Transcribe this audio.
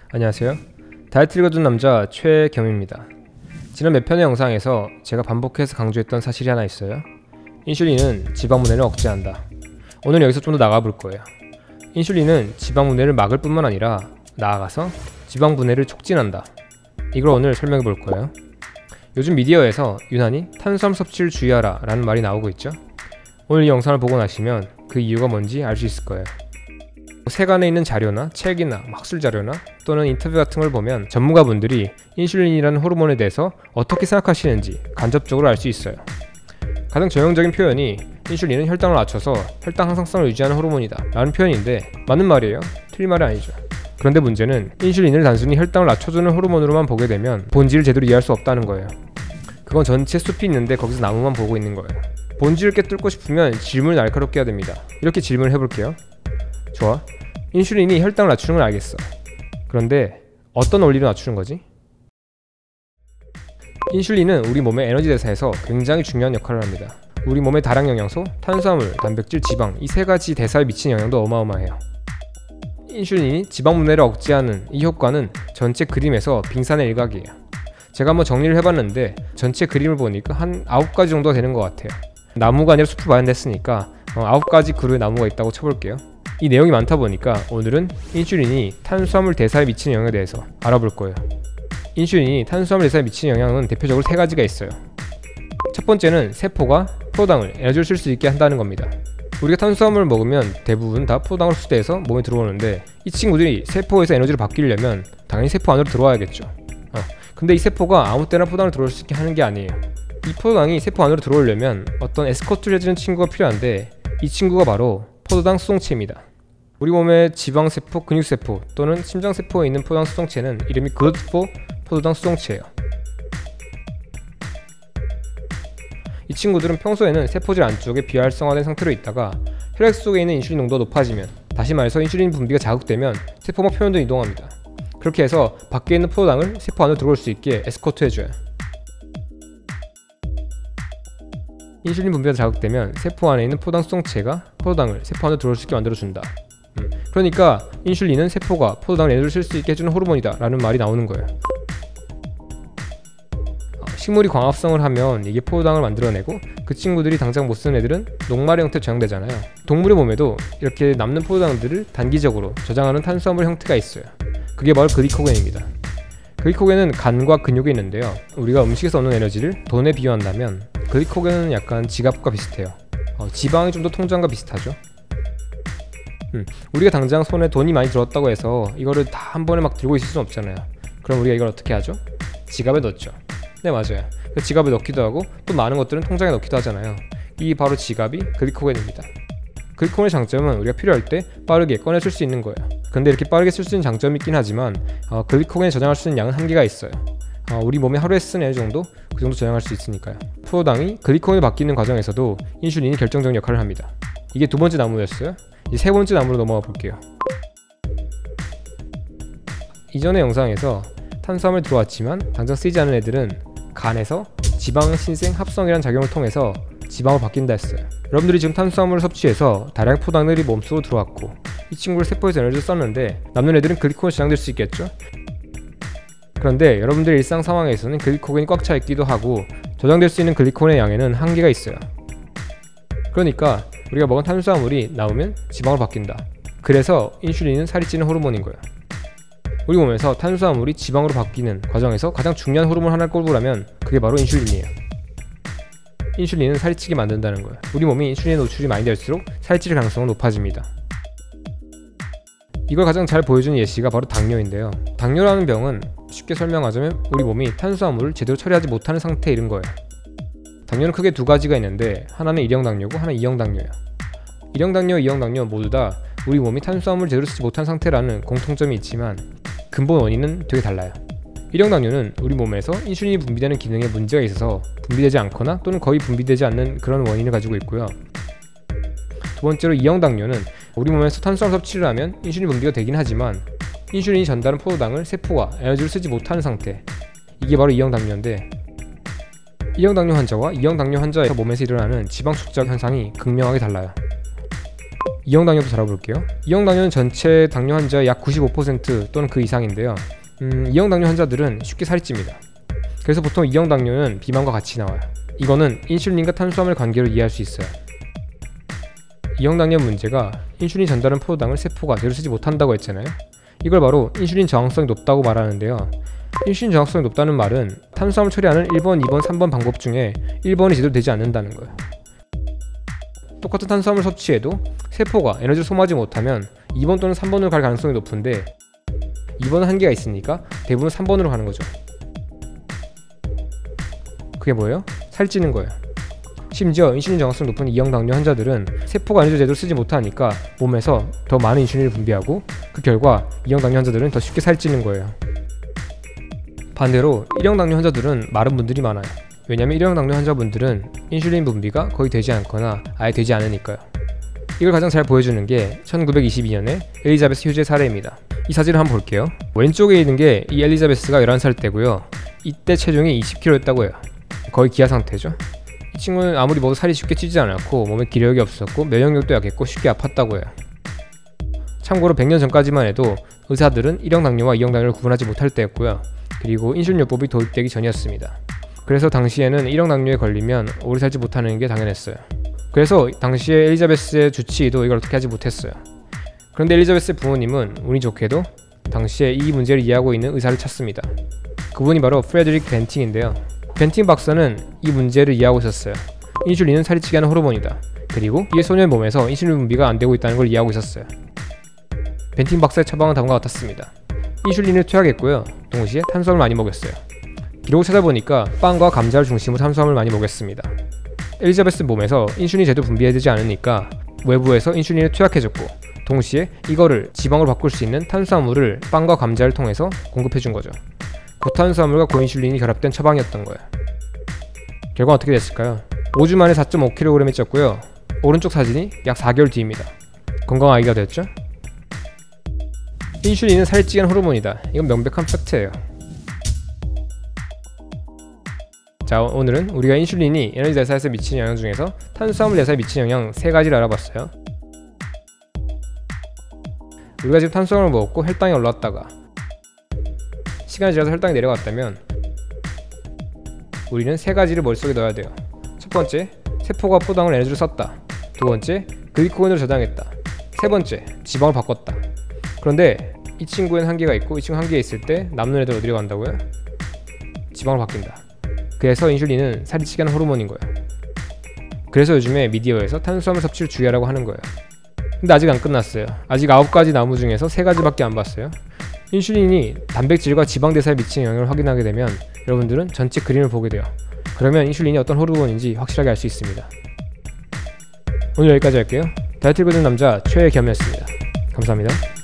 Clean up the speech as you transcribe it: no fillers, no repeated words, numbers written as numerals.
안녕하세요. 다이어트를 거둔 남자 최겸입니다. 지난 몇 편의 영상에서 제가 반복해서 강조했던 사실이 하나 있어요. 인슐린은 지방 분해를 억제한다. 오늘 여기서 좀 더 나가 볼 거예요. 인슐린은 지방 분해를 막을 뿐만 아니라 나아가서 지방 분해를 촉진한다. 이걸 오늘 설명해 볼 거예요. 요즘 미디어에서 유난히 탄수화물 섭취를 주의하라 라는 말이 나오고 있죠. 오늘 이 영상을 보고 나시면 그 이유가 뭔지 알 수 있을 거예요. 세간에 있는 자료나 책이나 학술 자료나 또는 인터뷰 같은 걸 보면 전문가분들이 인슐린이라는 호르몬에 대해서 어떻게 생각하시는지 간접적으로 알 수 있어요. 가장 전형적인 표현이 인슐린은 혈당을 낮춰서 혈당 항상성을 유지하는 호르몬이다 라는 표현인데 맞는 말이에요. 틀린 말이 아니죠. 그런데 문제는 인슐린을 단순히 혈당을 낮춰주는 호르몬으로만 보게 되면 본질을 제대로 이해할 수 없다는 거예요. 그건 전체 숲이 있는데 거기서 나무만 보고 있는 거예요. 본질을 깨뚫고 싶으면 질문을 날카롭게 해야 됩니다. 이렇게 질문을 해볼게요. 좋아, 인슐린이 혈당을 낮추는 건 알겠어. 그런데 어떤 원리로 낮추는 거지? 인슐린은 우리 몸의 에너지 대사에서 굉장히 중요한 역할을 합니다. 우리 몸의 다량 영양소, 탄수화물, 단백질, 지방 이 세 가지 대사에 미치는 영향도 어마어마해요. 인슐린이 지방 분해를 억제하는 이 효과는 전체 그림에서 빙산의 일각이에요. 제가 한번 정리를 해봤는데 전체 그림을 보니까 한 9가지 정도가 되는 것 같아요. 나무가 아니라 숲을 발견됐으니까 9가지 그루의 나무가 있다고 쳐볼게요. 이 내용이 많다 보니까 오늘은 인슐린이 탄수화물 대사에 미치는 영향에 대해서 알아볼 거예요. 인슐린이 탄수화물 대사에 미치는 영향은 대표적으로 3가지가 있어요. 첫 번째는 세포가 포도당을 에너지를 쓸 수 있게 한다는 겁니다. 우리가 탄수화물을 먹으면 대부분 다 포도당으로 흡수돼서 몸에 들어오는데 이 친구들이 세포에서 에너지를 받기려면 당연히 세포 안으로 들어와야겠죠. 근데 이 세포가 아무 때나 포도당을 들어올 수 있게 하는 게 아니에요. 이 포도당이 세포 안으로 들어오려면 어떤 에스코트를 해주는 친구가 필요한데 이 친구가 바로 포도당 수송체입니다. 우리 몸의 지방세포, 근육세포 또는 심장세포에 있는 포도당 수송체는 이름이 good4 포도당 수송체예요. 이 친구들은 평소에는 세포질 안쪽에 비활성화된 상태로 있다가 혈액 속에 있는 인슐린 농도가 높아지면, 다시 말해서 인슐린 분비가 자극되면 세포막 표면도 이동합니다. 그렇게 해서 밖에 있는 포도당을 세포 안으로 들어올 수 있게 에스코트 해줘요. 인슐린 분비가 자극되면 세포 안에 있는 포도당 수송체가 포도당을 세포 안으로 들어올 수 있게 만들어준다. 그러니까 인슐린은 세포가 포도당을 에너지를 쓸 수 있게 해주는 호르몬이다 라는 말이 나오는 거예요. 식물이 광합성을 하면 이게 포도당을 만들어내고 그 친구들이 당장 못 쓰는 애들은 녹말의 형태로 저장되잖아요. 동물의 몸에도 이렇게 남는 포도당들을 단기적으로 저장하는 탄수화물 형태가 있어요. 그게 바로 글리코겐입니다. 글리코겐은 간과 근육에 있는데요. 우리가 음식에서 얻는 에너지를 돈에 비유한다면 글리코겐은 약간 지갑과 비슷해요. 지방이 좀 더 통장과 비슷하죠. 우리가 당장 손에 돈이 많이 들었다고 해서 이거를 다 한 번에 막 들고 있을 수는 없잖아요. 그럼 우리가 이걸 어떻게 하죠? 지갑에 넣죠. 네, 맞아요. 지갑에 넣기도 하고 또 많은 것들은 통장에 넣기도 하잖아요. 이 바로 지갑이 글리코겐입니다. 글리코겐의 장점은 우리가 필요할 때 빠르게 꺼내줄 수 있는 거예요. 근데 이렇게 빠르게 쓸 수 있는 장점이 있긴 하지만 글리코겐을 저장할 수 있는 양은 한계가 있어요. 우리 몸이 하루에 쓰는 에너지 정도? 그 정도 저장할 수 있으니까요. 포도당이 글리코겐을 바뀌는 과정에서도 인슐린이 결정적인 역할을 합니다. 이게 두 번째 나무였어요. 이제 세 번째 나무로 넘어가 볼게요. 이전의 영상에서 탄수화물이 들어왔지만 당장 쓰이지 않은 애들은 간에서 지방 신생 합성이라는 작용을 통해서 지방으로 바뀐다 했어요. 여러분들이 지금 탄수화물을 섭취해서 다량의 포도당들이 몸속으로 들어왔고 이 친구를 세포에서 에너지를 썼는데 남는 애들은 글리코겐이 저장될 수 있겠죠? 그런데 여러분들의 일상 상황에서는 글리코겐이 꽉 차 있기도 하고 저장될 수 있는 글리코겐의 양에는 한계가 있어요. 그러니까 우리가 먹은 탄수화물이 나오면 지방으로 바뀐다. 그래서 인슐린은 살이 찌는 호르몬인 거예요. 우리 몸에서 탄수화물이 지방으로 바뀌는 과정에서 가장 중요한 호르몬 하나를 꼽으라면 그게 바로 인슐린이에요. 인슐린은 살이 찌게 만든다는 거예요. 우리 몸이 인슐린 노출이 많이 될수록 살이 찔 가능성은 높아집니다. 이걸 가장 잘 보여주는 예시가 바로 당뇨인데요. 당뇨라는 병은 쉽게 설명하자면 우리 몸이 탄수화물을 제대로 처리하지 못하는 상태에 이른 거예요. 당뇨는 크게 두 가지가 있는데 하나는 1형 당뇨고 하나는 2형 당뇨예요. 1형 당뇨, 2형 당뇨 모두 다 우리 몸이 탄수화물을 제대로 쓰지 못한 상태라는 공통점이 있지만 근본 원인은 되게 달라요. 1형 당뇨는 우리 몸에서 인슐린이 분비되는 기능에 문제가 있어서 분비되지 않거나 또는 거의 분비되지 않는 그런 원인을 가지고 있고요. 두 번째로 2형 당뇨는 우리 몸에서 탄수화물 섭취를 하면 인슐린 분비가 되긴 하지만 인슐린이 전달한 포도당을 세포가 에너지를 쓰지 못하는 상태, 이게 바로 2형 당뇨인데 1형 당뇨 환자와 2형 당뇨 환자의 몸에서 일어나는 지방 축적 현상이 극명하게 달라요. 2형 당뇨도 다뤄볼게요. 2형 당뇨는 전체 당뇨 환자의 약 95% 또는 그 이상인데요. 2형 당뇨 환자들은 쉽게 살이 찝니다. 그래서 보통 2형 당뇨는 비만과 같이 나와요. 이거는 인슐린과 탄수화물 관계로 이해할 수 있어요. 2형 당뇨 문제가 인슐린 전달하는 포도당을 세포가 제대로 쓰지 못한다고 했잖아요. 이걸 바로 인슐린 저항성이 높다고 말하는데요. 인슐린 저항성이 높다는 말은 탄수화물 처리하는 1번, 2번, 3번 방법 중에 1번이 제대로 되지 않는다는 거예요. 똑같은 탄수화물 섭취에도 세포가 에너지를 소모하지 못하면 2번 또는 3번으로 갈 가능성이 높은데 2번은 한계가 있으니까 대부분 3번으로 가는 거죠. 그게 뭐예요? 살찌는 거예요. 심지어 인슐린 저항성 높은 2형 당뇨 환자들은 세포가 에너지를 제대로 쓰지 못하니까 몸에서 더 많은 인슐린을 분비하고 그 결과 2형 당뇨 환자들은 더 쉽게 살찌는 거예요. 반대로 1형 당뇨 환자들은 마른 분들이 많아요. 왜냐면 1형 당뇨 환자분들은 인슐린 분비가 거의 되지 않거나 아예 되지 않으니까요. 이걸 가장 잘 보여주는 게 1922년에 엘리자베스 휴즈의 사례입니다. 이 사진을 한번 볼게요. 왼쪽에 있는 게 이 엘리자베스가 11살 때고요. 이때 체중이 20kg였다고 해요. 거의 기아 상태죠. 이 친구는 아무리 먹어도 살이 쉽게 찌지 않았고 몸에 기력이 없었고 면역력도 약했고 쉽게 아팠다고 해요. 참고로 100년 전까지만 해도 의사들은 1형 당뇨와 2형 당뇨를 구분하지 못할 때였고요. 그리고 인슐린요법이 도입되기 전이었습니다. 그래서 당시에는 1형 당뇨에 걸리면 오래 살지 못하는 게 당연했어요. 그래서 당시에 엘리자베스의 주치의도 이걸 어떻게 하지 못했어요. 그런데 엘리자베스의 부모님은 운이 좋게도 당시에 이 문제를 이해하고 있는 의사를 찾습니다. 그분이 바로 프레드릭 벤팅인데요. 벤팅 박사는 이 문제를 이해하고 있었어요. 인슐린은 살이 찌게 하는 호르몬이다. 그리고 이게 소녀의 몸에서 인슐린 분비가 안 되고 있다는 걸 이해하고 있었어요. 벤팅 박사의 처방은 다음과 같았습니다. 인슐린을 투약했고요. 동시에 탄수화물 많이 먹였어요. 기록을 찾아보니까 빵과 감자를 중심으로 탄수화물 많이 먹였습니다. 엘리자베스 몸에서 인슐린이 제대로 분비되지 않으니까 외부에서 인슐린을 투약해줬고 동시에 이거를 지방으로 바꿀 수 있는 탄수화물을 빵과 감자를 통해서 공급해준 거죠. 고탄수화물과 고인슐린이 결합된 처방이었던 거예요. 결과는 어떻게 됐을까요? 5주 만에 4.5kg이 쪘고요. 오른쪽 사진이 약 4개월 뒤입니다. 건강한 아기가 됐죠? 인슐린은 살이 찌게 하는 호르몬이다. 이건 명백한 팩트예요. 자, 오늘은 우리가 인슐린이 에너지 대사에 미치는 영향 중에서 탄수화물 대사에 미치는 영향 3가지를 알아봤어요. 우리가 지금 탄수화물을 먹었고 혈당이 올랐다가 시간이 지나서 혈당이 내려갔다면 우리는 3가지를 머릿속에 넣어야 돼요. 첫 번째, 세포가 포도당을 에너지로 썼다. 두 번째, 글리코겐으로 저장했다. 세 번째, 지방을 바꿨다. 그런데 이 친구에는 한계가 있고 이 친구 한계에 있을 때 남는 애들 어디로 간다고요? 지방으로 바뀐다. 그래서 인슐린은 살이 찌게 하는 호르몬인 거예요. 그래서 요즘에 미디어에서 탄수화물 섭취를 주의하라고 하는 거예요. 근데 아직 안 끝났어요. 아직 9가지 나무 중에서 3가지밖에 안 봤어요. 인슐린이 단백질과 지방 대사에 미치는 영향을 확인하게 되면 여러분들은 전체 그림을 보게 돼요. 그러면 인슐린이 어떤 호르몬인지 확실하게 알 수 있습니다. 오늘 여기까지 할게요. 다이어트를 거둔 남자 최겸이었습니다. 감사합니다.